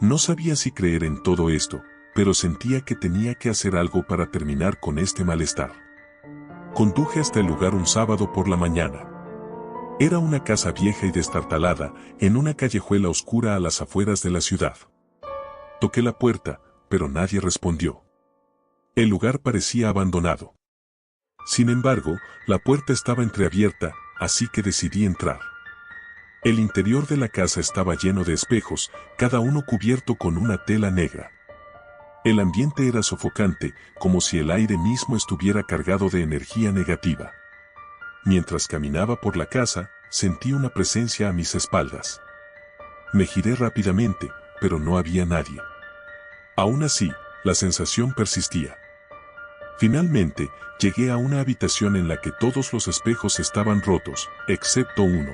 No sabía si creer en todo esto, pero sentía que tenía que hacer algo para terminar con este malestar. Conduje hasta el lugar un sábado por la mañana. Era una casa vieja y destartalada, en una callejuela oscura a las afueras de la ciudad. Toqué la puerta, pero nadie respondió. El lugar parecía abandonado. Sin embargo, la puerta estaba entreabierta, así que decidí entrar. El interior de la casa estaba lleno de espejos, cada uno cubierto con una tela negra. El ambiente era sofocante, como si el aire mismo estuviera cargado de energía negativa. Mientras caminaba por la casa, sentí una presencia a mis espaldas. Me giré rápidamente, pero no había nadie. Aún así, la sensación persistía. Finalmente, llegué a una habitación en la que todos los espejos estaban rotos, excepto uno.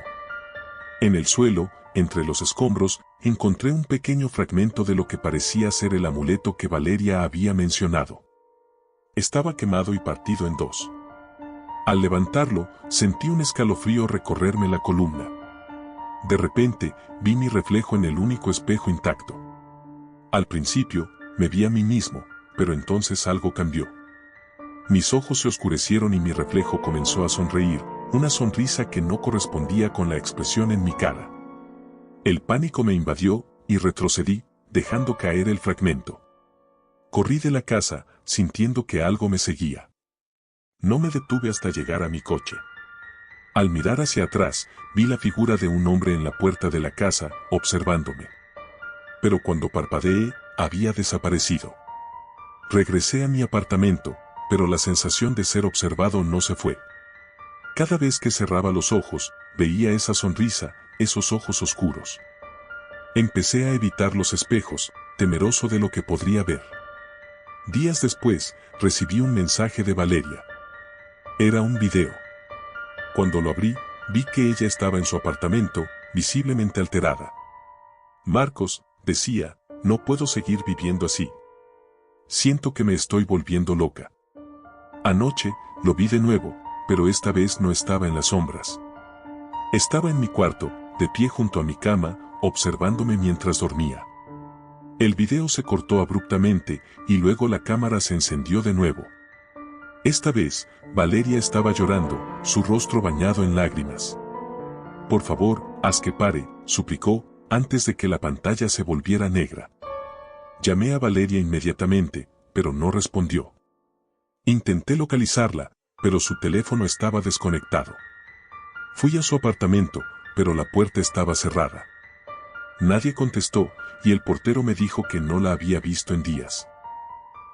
En el suelo, entre los escombros, encontré un pequeño fragmento de lo que parecía ser el amuleto que Valeria había mencionado. Estaba quemado y partido en dos. Al levantarlo, sentí un escalofrío recorrerme la columna. De repente, vi mi reflejo en el único espejo intacto. Al principio, me vi a mí mismo, pero entonces algo cambió. Mis ojos se oscurecieron y mi reflejo comenzó a sonreír, una sonrisa que no correspondía con la expresión en mi cara. El pánico me invadió y retrocedí, dejando caer el fragmento. Corrí de la casa, sintiendo que algo me seguía. No me detuve hasta llegar a mi coche. Al mirar hacia atrás, vi la figura de un hombre en la puerta de la casa, observándome. Pero cuando parpadeé, había desaparecido. Regresé a mi apartamento, pero la sensación de ser observado no se fue. Cada vez que cerraba los ojos, veía esa sonrisa, esos ojos oscuros. Empecé a evitar los espejos, temeroso de lo que podría ver. Días después, recibí un mensaje de Valeria. Era un video. Cuando lo abrí, vi que ella estaba en su apartamento, visiblemente alterada. Marcos, decía, no puedo seguir viviendo así. Siento que me estoy volviendo loca. Anoche, lo vi de nuevo, pero esta vez no estaba en las sombras. Estaba en mi cuarto, de pie junto a mi cama, observándome mientras dormía. El video se cortó abruptamente y luego la cámara se encendió de nuevo. Esta vez, Valeria estaba llorando, su rostro bañado en lágrimas. Por favor, haz que pare, suplicó, antes de que la pantalla se volviera negra. Llamé a Valeria inmediatamente, pero no respondió. Intenté localizarla, pero su teléfono estaba desconectado. Fui a su apartamento, pero la puerta estaba cerrada. Nadie contestó, y el portero me dijo que no la había visto en días.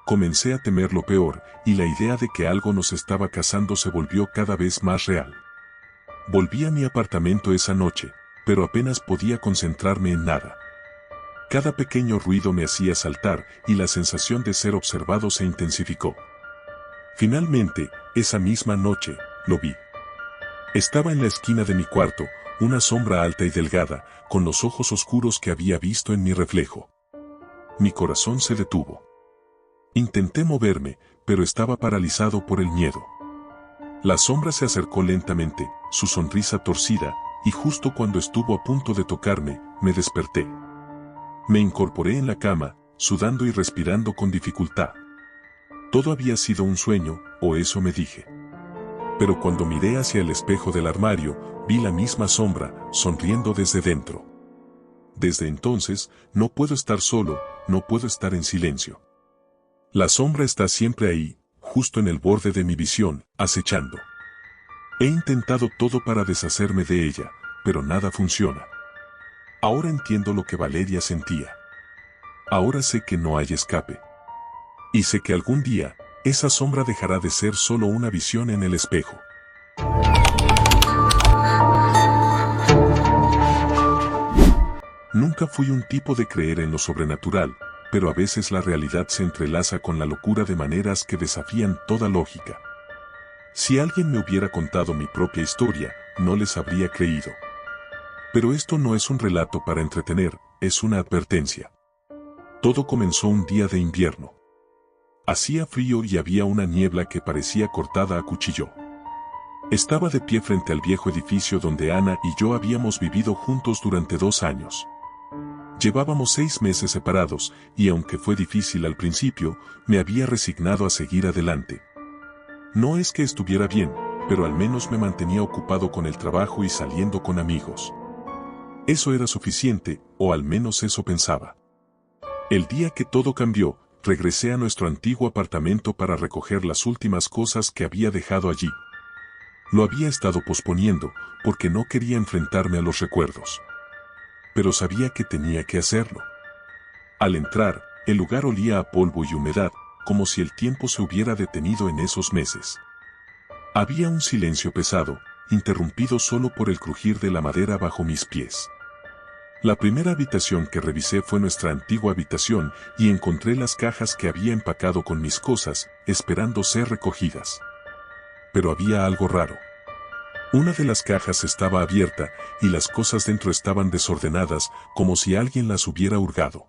Comencé a temer lo peor, y la idea de que algo nos estaba cazando se volvió cada vez más real. Volví a mi apartamento esa noche, pero apenas podía concentrarme en nada. Cada pequeño ruido me hacía saltar, y la sensación de ser observado se intensificó. Finalmente, esa misma noche, lo vi. Estaba en la esquina de mi cuarto, una sombra alta y delgada, con los ojos oscuros que había visto en mi reflejo. Mi corazón se detuvo. Intenté moverme, pero estaba paralizado por el miedo. La sombra se acercó lentamente, su sonrisa torcida, y justo cuando estuvo a punto de tocarme, me desperté. Me incorporé en la cama, sudando y respirando con dificultad. Todo había sido un sueño, o eso me dije. Pero cuando miré hacia el espejo del armario, vi la misma sombra, sonriendo desde dentro. Desde entonces, no puedo estar solo, no puedo estar en silencio. La sombra está siempre ahí, justo en el borde de mi visión, acechando. He intentado todo para deshacerme de ella, pero nada funciona. Ahora entiendo lo que Valeria sentía. Ahora sé que no hay escape. Y sé que algún día, esa sombra dejará de ser solo una visión en el espejo. Nunca fui un tipo de creer en lo sobrenatural, pero a veces la realidad se entrelaza con la locura de maneras que desafían toda lógica. Si alguien me hubiera contado mi propia historia, no les habría creído. Pero esto no es un relato para entretener, es una advertencia. Todo comenzó un día de invierno. Hacía frío y había una niebla que parecía cortada a cuchillo. Estaba de pie frente al viejo edificio donde Ana y yo habíamos vivido juntos durante 2 años. Llevábamos 6 meses separados, y aunque fue difícil al principio, me había resignado a seguir adelante. No es que estuviera bien, pero al menos me mantenía ocupado con el trabajo y saliendo con amigos. Eso era suficiente, o al menos eso pensaba. El día que todo cambió, regresé a nuestro antiguo apartamento para recoger las últimas cosas que había dejado allí. Lo había estado posponiendo, porque no quería enfrentarme a los recuerdos. Pero sabía que tenía que hacerlo. Al entrar, el lugar olía a polvo y humedad, como si el tiempo se hubiera detenido en esos meses. Había un silencio pesado, interrumpido solo por el crujir de la madera bajo mis pies. La primera habitación que revisé fue nuestra antigua habitación y encontré las cajas que había empacado con mis cosas, esperando ser recogidas. Pero había algo raro. Una de las cajas estaba abierta y las cosas dentro estaban desordenadas, como si alguien las hubiera hurgado.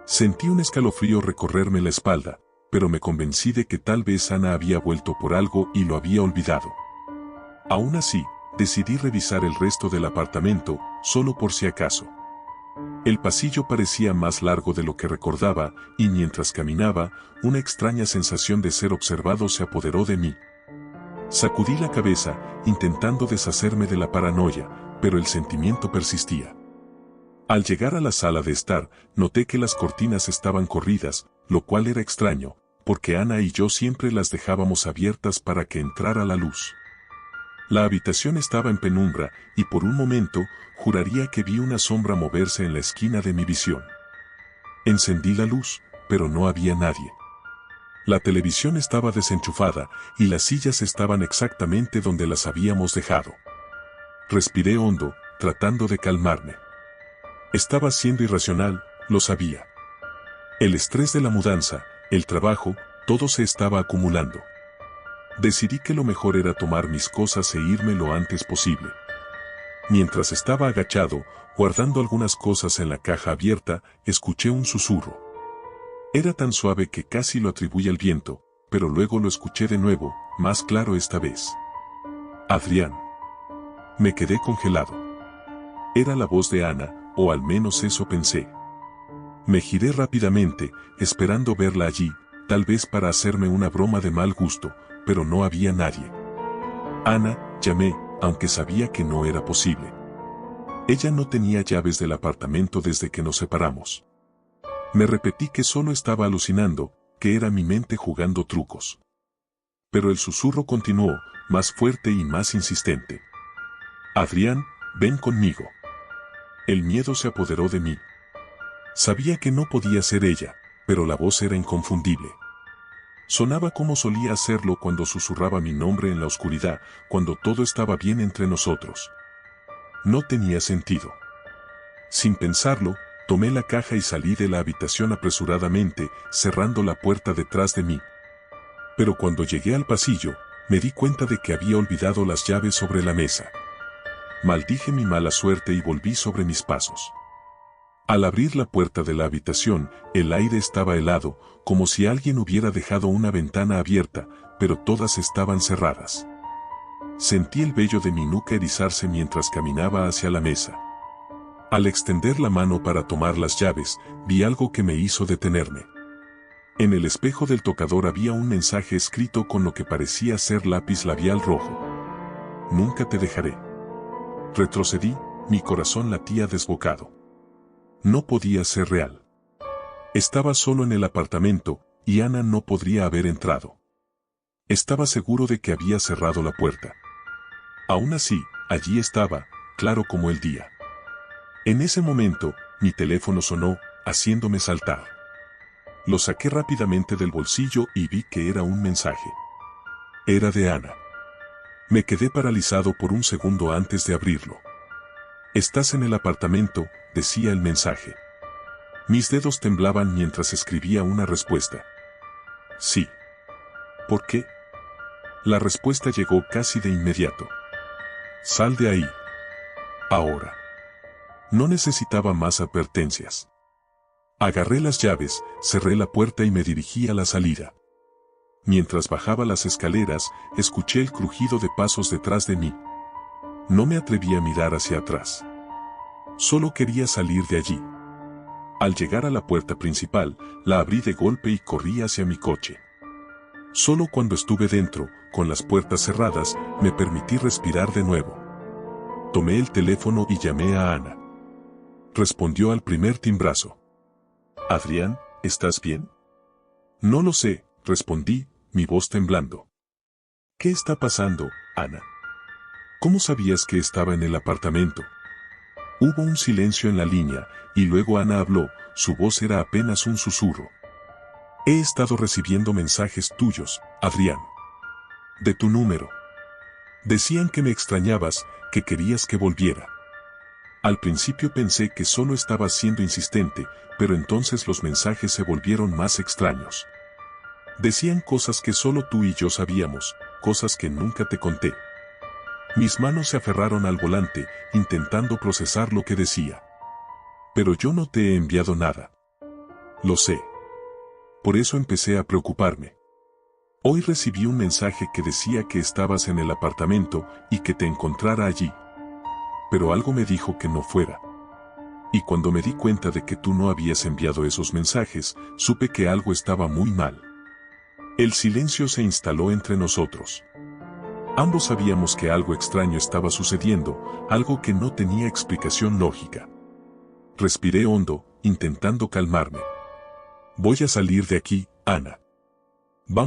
Sentí un escalofrío recorrerme la espalda, pero me convencí de que tal vez Ana había vuelto por algo y lo había olvidado. Aún así, decidí revisar el resto del apartamento, solo por si acaso. El pasillo parecía más largo de lo que recordaba, y mientras caminaba, una extraña sensación de ser observado se apoderó de mí. Sacudí la cabeza, intentando deshacerme de la paranoia, pero el sentimiento persistía. Al llegar a la sala de estar, noté que las cortinas estaban corridas, lo cual era extraño, porque Ana y yo siempre las dejábamos abiertas para que entrara la luz. La habitación estaba en penumbra, y por un momento, juraría que vi una sombra moverse en la esquina de mi visión. Encendí la luz, pero no había nadie. La televisión estaba desenchufada, y las sillas estaban exactamente donde las habíamos dejado. Respiré hondo, tratando de calmarme. Estaba siendo irracional, lo sabía. El estrés de la mudanza, el trabajo, todo se estaba acumulando. Decidí que lo mejor era tomar mis cosas e irme lo antes posible. Mientras estaba agachado, guardando algunas cosas en la caja abierta, escuché un susurro. Era tan suave que casi lo atribuí al viento, pero luego lo escuché de nuevo, más claro esta vez. Adrián. Me quedé congelado. Era la voz de Ana, o al menos eso pensé. Me giré rápidamente, esperando verla allí, tal vez para hacerme una broma de mal gusto, pero no había nadie. Ana, llamé, aunque sabía que no era posible. Ella no tenía llaves del apartamento desde que nos separamos. Me repetí que solo estaba alucinando, que era mi mente jugando trucos. Pero el susurro continuó, más fuerte y más insistente. Adrián, ven conmigo. El miedo se apoderó de mí. Sabía que no podía ser ella, pero la voz era inconfundible. Sonaba como solía hacerlo cuando susurraba mi nombre en la oscuridad, cuando todo estaba bien entre nosotros. No tenía sentido. Sin pensarlo, tomé la caja y salí de la habitación apresuradamente, cerrando la puerta detrás de mí. Pero cuando llegué al pasillo, me di cuenta de que había olvidado las llaves sobre la mesa. Maldije mi mala suerte y volví sobre mis pasos. Al abrir la puerta de la habitación, el aire estaba helado, como si alguien hubiera dejado una ventana abierta, pero todas estaban cerradas. Sentí el vello de mi nuca erizarse mientras caminaba hacia la mesa. Al extender la mano para tomar las llaves, vi algo que me hizo detenerme. En el espejo del tocador había un mensaje escrito con lo que parecía ser lápiz labial rojo. Nunca te dejaré. Retrocedí, mi corazón latía desbocado. No podía ser real. Estaba solo en el apartamento, y Ana no podría haber entrado. Estaba seguro de que había cerrado la puerta. Aún así, allí estaba, claro como el día. En ese momento, mi teléfono sonó, haciéndome saltar. Lo saqué rápidamente del bolsillo y vi que era un mensaje. Era de Ana. Me quedé paralizado por un segundo antes de abrirlo. Estás en el apartamento, decía el mensaje. Mis dedos temblaban mientras escribía una respuesta. Sí. ¿Por qué? La respuesta llegó casi de inmediato. Sal de ahí. Ahora. No necesitaba más advertencias. Agarré las llaves, cerré la puerta y me dirigí a la salida. Mientras bajaba las escaleras, escuché el crujido de pasos detrás de mí. No me atreví a mirar hacia atrás. Solo quería salir de allí. Al llegar a la puerta principal, la abrí de golpe y corrí hacia mi coche. Solo cuando estuve dentro, con las puertas cerradas, me permití respirar de nuevo. Tomé el teléfono y llamé a Ana. Respondió al primer timbrazo. Adrián, ¿estás bien? No lo sé, respondí, mi voz temblando. ¿Qué está pasando, Ana? ¿Cómo sabías que estaba en el apartamento? Hubo un silencio en la línea, y luego Ana habló, su voz era apenas un susurro. He estado recibiendo mensajes tuyos, Adrián. De tu número. Decían que me extrañabas, que querías que volviera. Al principio pensé que solo estabas siendo insistente, pero entonces los mensajes se volvieron más extraños. Decían cosas que solo tú y yo sabíamos, cosas que nunca te conté. Mis manos se aferraron al volante, intentando procesar lo que decía. Pero yo no te he enviado nada. Lo sé. Por eso empecé a preocuparme. Hoy recibí un mensaje que decía que estabas en el apartamento y que te encontrara allí. Pero algo me dijo que no fuera. Y cuando me di cuenta de que tú no habías enviado esos mensajes, supe que algo estaba muy mal. El silencio se instaló entre nosotros. Ambos sabíamos que algo extraño estaba sucediendo, algo que no tenía explicación lógica. Respiré hondo, intentando calmarme. Voy a salir de aquí, Ana.